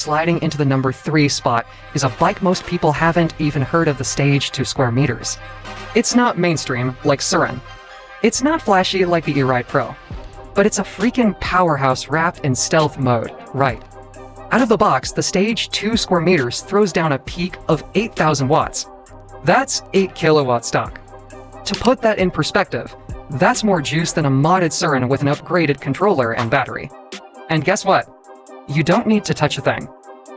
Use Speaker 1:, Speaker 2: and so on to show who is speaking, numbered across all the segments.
Speaker 1: Sliding into the number 3 spot is a bike most people haven't even heard of the stage 2 square meters. It's not mainstream like Surin. It's not flashy like the E-Ride Pro. But it's a freaking powerhouse wrapped in stealth mode, right? Out of the box, the stage 2 square meters throws down a peak of 8,000 watts. That's 8 kilowatt stock. To put that in perspective, that's more juice than a modded Surin with an upgraded controller and battery. And guess what? You don't need to touch a thing.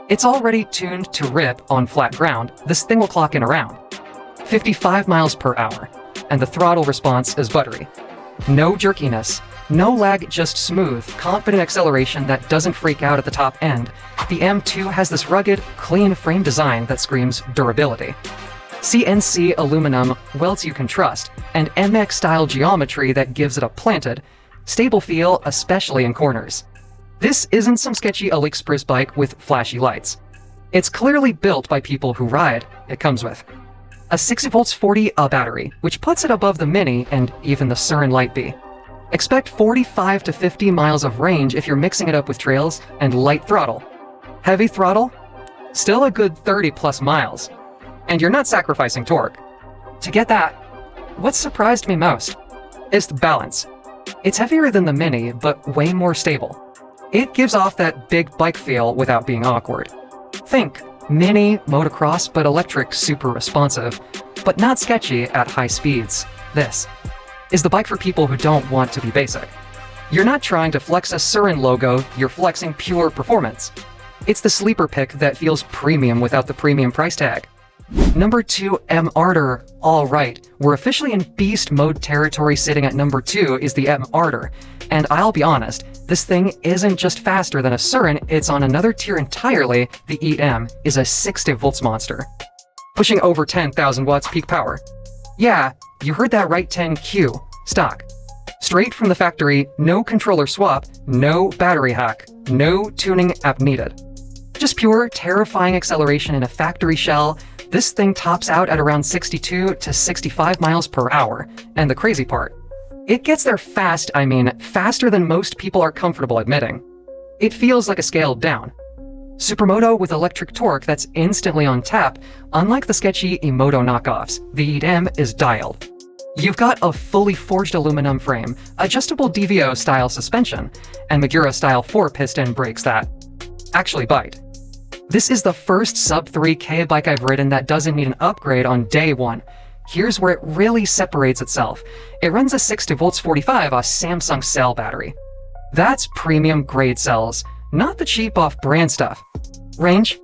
Speaker 1: It's already tuned to rip on flat ground. This thing will clock in around 55 miles per hour, and the throttle response is buttery. No jerkiness, no lag, just smooth, confident acceleration that doesn't freak out at the top end. The M2 has this rugged, clean frame design that screams durability. CNC aluminum welds you can trust, and MX-style geometry that gives it a planted, stable feel, especially in corners. This isn't some sketchy AliExpress bike with flashy lights. It's clearly built by people who ride. It comes with a 60V 40Ah battery, which puts it above the Mini and even the Surin Light B. Expect 45 to 50 miles of range if you're mixing it up with trails, and light throttle. Heavy throttle? Still a good 30 plus miles. And you're not sacrificing torque. To get that, what surprised me most is the balance. It's heavier than the Mini, but way more stable. It gives off that big bike feel without being awkward. Think Mini, motocross, but electric, super responsive, but not sketchy at high speeds. This is the bike for people who don't want to be basic. You're not trying to flex a Surin logo, you're flexing pure performance. It's the sleeper pick that feels premium without the premium price tag. Number 2, M-Arter. Alright, we're officially in beast mode territory. Sitting at number 2 is the M-Arter. And I'll be honest, this thing isn't just faster than a Surin, it's on another tier entirely. The EM is a 60V monster, pushing over 10,000 watts peak power. Yeah, you heard that right, 10Q, stock. Straight from the factory, no controller swap, no battery hack, no tuning app needed. Just pure, terrifying acceleration in a factory shell. This thing tops out at around 62 to 65 miles per hour. And the crazy part, it gets there fast, I mean, faster than most people are comfortable admitting. It feels like a scaled down Supermoto with electric torque that's instantly on tap. Unlike the sketchy Emoto knockoffs, the EM is dialed. You've got a fully forged aluminum frame, adjustable DVO-style suspension, and Magura-style 4-piston brakes that actually bite. This is the first sub-3K bike I've ridden that doesn't need an upgrade on day one. Here's where it really separates itself. It runs a 60V 45 Samsung cell battery. That's premium grade cells, not the cheap off-brand stuff. Range?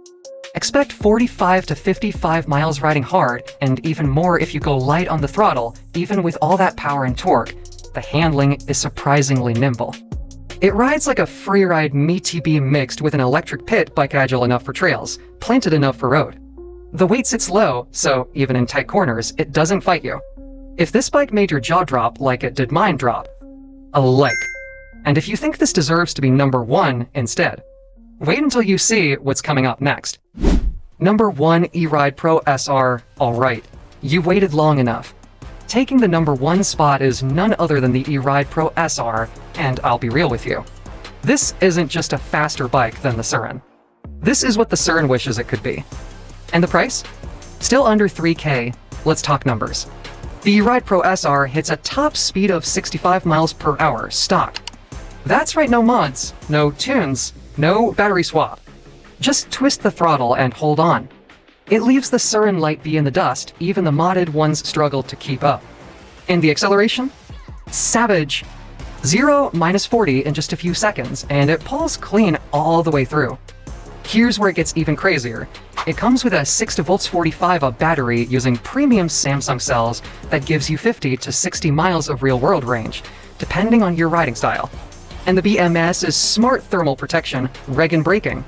Speaker 1: Expect 45 to 55 miles riding hard, and even more if you go light on the throttle. Even with all that power and torque, the handling is surprisingly nimble. It rides like a freeride MeTB mixed with an electric pit bike, agile enough for trails, planted enough for road. The weight sits low, so even in tight corners, it doesn't fight you. If this bike made your jaw drop like it did mine drop, a like. And if you think this deserves to be number 1 instead, wait until you see what's coming up next. Number 1, E-Ride Pro SR. Alright, you waited long enough. Taking the number 1 spot is none other than the E-Ride Pro SR, and I'll be real with you. This isn't just a faster bike than the Surin. This is what the Surin wishes it could be. And the price? Still under 3K. Let's talk numbers. The E-Ride Pro SR hits a top speed of 65 miles per hour stock. That's right, no mods, no tunes, no battery swap. Just twist the throttle and hold on. It leaves the Surin Light B in the dust. Even the modded ones struggle to keep up. And the acceleration? Savage. 0-40 in just a few seconds, and it pulls clean all the way through. Here's where it gets even crazier. It comes with a 60V 45Ah battery using premium Samsung cells that gives you 50 to 60 miles of real-world range, depending on your riding style. And the BMS is smart thermal protection, reg braking.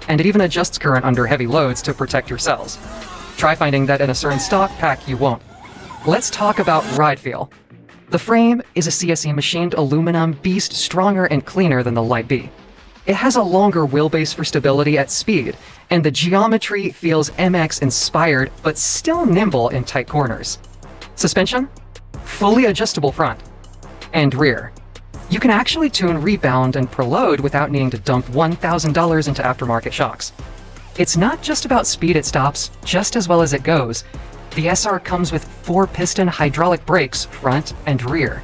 Speaker 1: And it even adjusts current under heavy loads to protect your cells. Try finding that in a Surin stock pack, you won't. Let's talk about ride feel. The frame is a CSE machined aluminum beast, stronger and cleaner than the Light B. It has a longer wheelbase for stability at speed, and the geometry feels MX inspired but still nimble in tight corners. Suspension? Fully adjustable front and rear. You can actually tune rebound and preload without needing to dump $1,000 into aftermarket shocks. It's not just about speed, it stops just as well as it goes. The SR comes with 4-piston hydraulic brakes, front and rear.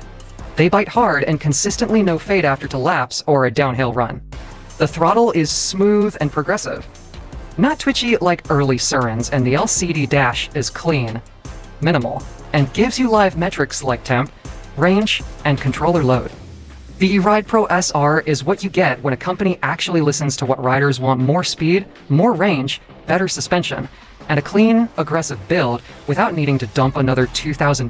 Speaker 1: They bite hard and consistently no fade after to laps or a downhill run. The throttle is smooth and progressive. Not twitchy like early Surens, and the LCD dash is clean, minimal, and gives you live metrics like temp, range, and controller load. The eRide Pro SR is what you get when a company actually listens to what riders want: more speed, more range, better suspension, and a clean, aggressive build without needing to dump another $2,000